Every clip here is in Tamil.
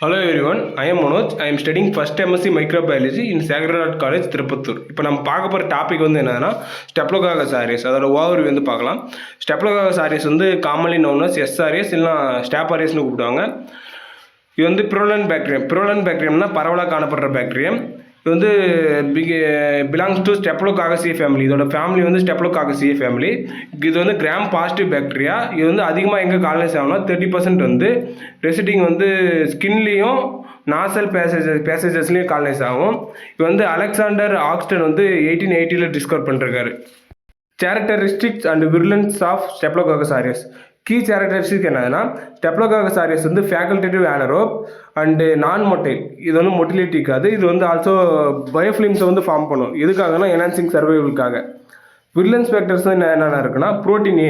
Hello everyone, I am Manoj. I am studying first MSc Microbiology in Sacred Heart College, Tirupattur. இப்போ நம்ம பார்க்க போகிற டாபிக் வந்து என்னன்னா ஸ்டெப்லோகாக்கஸ் ஆரியஸ். அதோட ஓவர்வியூ வந்து பார்க்கலாம். ஸ்டெப்லோகாக்கஸ் ஆரியஸ் வந்து காமன்லி நோன் அஸ் எஸ்ஆர்எஸ் இல்லைனா ஸ்டாப் ஆரியஸ்னு கூப்பிடுவாங்க. இது வந்து பிரோலன் பாக்டீரியம். பிரோலன் பாக்டீரியம்னா பரவலாக காணப்படுற பாக்டீரியம். இது வந்து பிலாங்ஸ் டு ஸ்டெப்லோகாக்கசியே ஃபேமிலி. இதோட ஃபேமிலி வந்து ஸ்டெப்லோகாக்கசியே ஃபேமிலி. இது வந்து கிராம் பாசிட்டிவ் பாக்டீரியா. இது வந்து அதிகமாக எங்கே காலனைஸ் ஆகும்னா 30% வந்து ரெசிடிங் வந்து ஸ்கின்லேயும் நாசல் பேசேஜஸ்லேயும் காலனைஸ் ஆகும். இது வந்து அலெக்சாண்டர் ஆக்ஸ்டன் வந்து 1880 டிஸ்கவர் பண்ணிருக்காரு. Characteristics and virulence of staphylococcus aureus. Key characteristic என்னதுன்னா ஸ்டெப்லோகாக்கஸ் ஆரியஸ் வந்து facultative anaerobe and non motile. இது வந்து மொட்டிலிட்டி இருக்காது. இது வந்து ஆல்சோ பயோஃபிலிம்ஸை வந்து ஃபார்ம் பண்ணும். எதுக்காகனா என்ஹான்சிங் சர்வைவலுக்காக. விர்லன்ஸ் ஃபேக்டர்ஸ் என்னென்ன இருக்குன்னா ப்ரோட்டீன்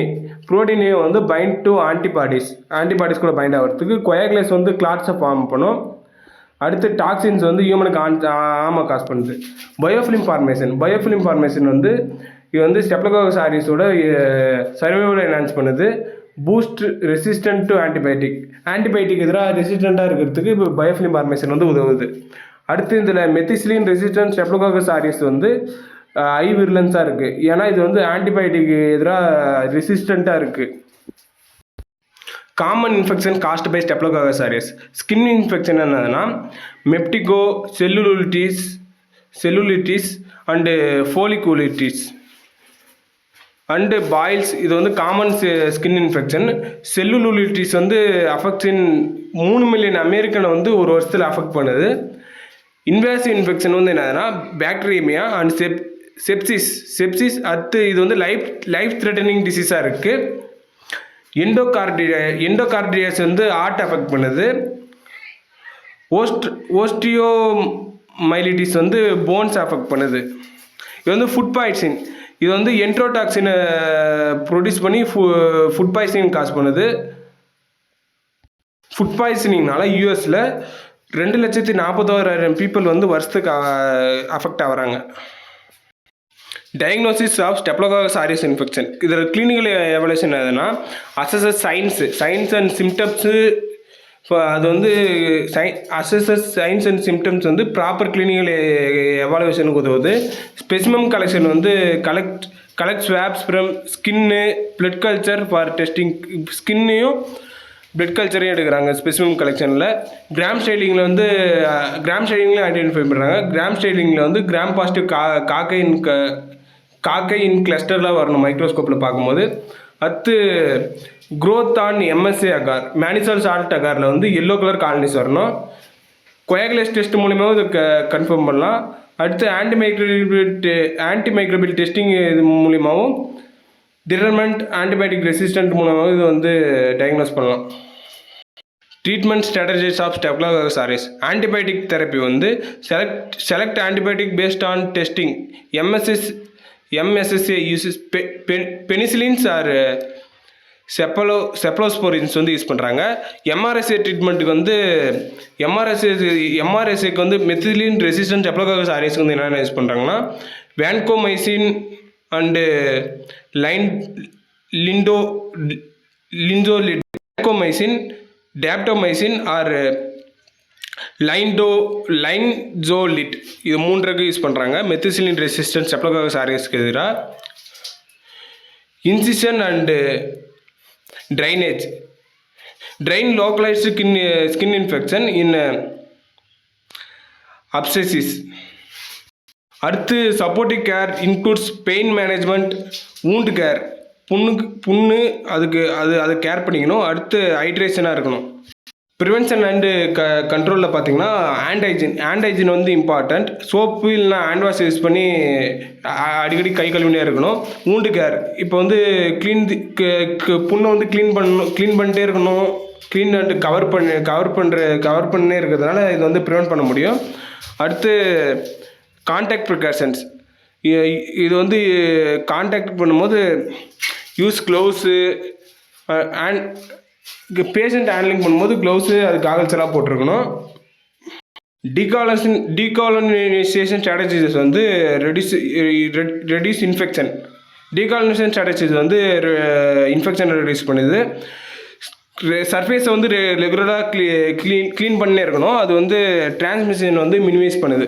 ஏ வந்து பைண்ட் டு ஆன்டிபாடிஸ் கூட பைண்ட் ஆகிறதுக்கு. கொயாகுலேஸ் வந்து கிளாட்ஸை ஃபார்ம் பண்ணும். அடுத்து டாக்ஸின்ஸ் வந்து ஹியூமனுக்கு ஆமாம் காஸ் பண்ணுது. பயோஃபிலிம் ஃபார்மேஷன் வந்து இது வந்து ஸ்டெப்லோகாக்கஸ் ஆரியஸோட சர்வைவலை என்ஹான்ஸ் பண்ணுது. பூஸ்ட் ரெசிஸ்டன்ட் டு ஆன்டிபயோட்டிக் எதிராக ரெசிஸ்டண்ட்டாக இருக்கிறதுக்கு இப்போ பயோஃபிலிம் ஃபார்மேஷன் வந்து உதவுது. அடுத்து இதில் மெத்திசிலின் ரெசிஸ்டன்ட் ஸ்டெப்லோகாக்கஸ் ஆரியஸ் வந்து ஹை விர்லன்ஸாக இருக்குது. ஏன்னா இது வந்து ஆன்டிபயோட்டிக் எதிராக ரெசிஸ்டண்ட்டாக இருக்குது. Common infection caused by staphylococcus aureus. Skin infection என்னதுன்னா impetigo, cellulitis and folliculitis and boils. இது வந்து காமன் ஸ்கின் இன்ஃபெக்ஷன். செல்லுலிட்டிஸ் வந்து அஃபெக்ஷன் 3 மில்லியன் அமெரிக்கனை வந்து ஒரு வருஷத்தில் அஃபெக்ட் பண்ணுது. இன்வேசிவ் இன்ஃபெக்ஷன் வந்து என்னதுன்னா பாக்டீரியா அண்ட் செப்சிஸ். அடுத்து இது வந்து லைஃப் த்ரெட்டனிங் டிசீஸாக இருக்குது. எண்டோகார்டியாஸ் வந்து ஹார்ட் அஃபெக்ட் பண்ணுது. ஓஸ்டியோமைலிட்டிஸ் வந்து போன்ஸ் அஃபெக்ட் பண்ணுது. இது வந்து ஃபுட் பாய்சன். இது வந்து என்ட்ரோடாக்சினை ப்ரொடியூஸ் பண்ணி ஃபுட் பாய்சனிங் காஸ் பண்ணுது. ஃபுட் பாய்சனிங்னால யூஎஸில் 2,40,000 பீப்புள் வந்து வருஷத்துக்கு அஃபெக்ட் ஆகிறாங்க. Diagnosis of staphylococcus aureus infection. இதில் கிளினிக்கல் எவல்யூஷன் எதுனா அசஸஸ் சைன்ஸ் அண்ட் சிம்டம்ஸு. அது வந்து அசஸஸ் சைன்ஸ் அண்ட் சிம்டம்ஸ் வந்து ப்ராப்பர் கிளினிக்கல் எவாலுவேஷனுக்கு உதவுது. ஸ்பெசிமன் கலெக்ஷன் வந்து collect swabs from skin, blood culture for testing. ஸ்கின்னையும் பிளட் கல்ச்சரையும் எடுக்கிறாங்க ஸ்பெசிமன் கலெக்ஷனில். கிராம் ஸ்டைலிங்கில் ஐடென்டிஃபை பண்ணுறாங்க. கிராம் ஸ்டைலிங்கில் வந்து கிராம் பாசிட்டிவ் காக்கை இன் கிளஸ்டரில் வரணும் மைக்ரோஸ்கோப்பில் பார்க்கும்போது. அடுத்து growth on MSA agar, mannitol salt அகாரில் வந்து எல்லோ கலர் காலனிஸ் வரணும். கொயாகுலேஸ் டெஸ்ட் மூலியமாகவும் இது கன்ஃபார்ம் பண்ணலாம். அடுத்து ஆன்டிமைக்ரோபியல் டெஸ்டிங் இது மூலியமாகவும் டிட்டர்மெண்ட் ஆன்டிபயோட்டிக் ரெசிஸ்டன்ட் மூலமாகவும் இது வந்து டயக்னோஸ் பண்ணலாம். Treatment strategies of staphylococcus aureus. Antibiotic therapy வந்து select antibiotic based on testing. MSSA uses penicillins or cephalosporins வந்து யூஸ் பண்ணுறாங்க. எம்ஆர்எஸ்ஏ ட்ரீட்மெண்ட்டுக்கு வந்து எம்ஆர்எஸ்ஏக்கு வந்து மெத்திலின் ரெசிஸ்டன்ட் ஸ்டெப்லோகாக்கஸ் ஆரியஸ்க்கு வந்து என்னென்ன யூஸ் பண்ணுறாங்கன்னா வேன்கோமைசின் அண்டு லிண்டோலிட், வேன்கோமைசின், டேப்டோமைசின் ஆர் லைன்ஜோலிட். இது 3 யூஸ் பண்ணுறாங்க மெத்திசிலின் ரெசிஸ்டன்ட் ஸ்டெப்லோகாக்கஸ் ஆரியஸ்க்கு எதிராக. Incision and drainage. Drain localized skin infection in abscesses. அடுத்து supportive care includes pain management, wound care. புண்ணு அது கேர் பண்ணிக்கணும். அடுத்து ஹைட்ரேஷனாக இருக்கணும். ப்ரிவென்ஷன் அண்டு கண்ட்ரோலில் பார்த்தீங்கன்னா ஹேண்ட் வந்து இம்பார்ட்டண்ட். சோப்பு இல்லைனா ஹேண்ட் வாஷ் யூஸ் பண்ணி அடிக்கடி கை கழுவினே இருக்கணும். வூண்டு கேர் இப்போ வந்து புண்ணை வந்து க்ளீன் பண்ணிட்டே இருக்கணும். க்ளீன் அண்டு கவர் பண்ணே இருக்கிறதுனால இது வந்து ப்ரிவென்ட் பண்ண முடியும். அடுத்து கான்டாக்ட் ப்ரிகாஷன்ஸ். இது வந்து கான்டாக்ட் பண்ணும்போது use gloves and patient handling பண்ணும்போது க்ளவுஸு அது காகல்ஸ் எல்லாம் போட்டிருக்கணும். டீகாலனைசேஷன் ஸ்ட்ராட்டஜிஸ் வந்து ரெடியூஸ் இன்ஃபெக்ஷன். டீகாலனைசேஷன் ஸ்ட்ராட்டஜிஸ் வந்து இன்ஃபெக்ஷனை ரெடியூஸ் பண்ணுது. சர்ஃபேஸை வந்து ரெகுலராக க்ளீன் பண்ணே இருக்கணும். அது வந்து டிரான்ஸ்மிஷன் வந்து மினிமைஸ் பண்ணுது.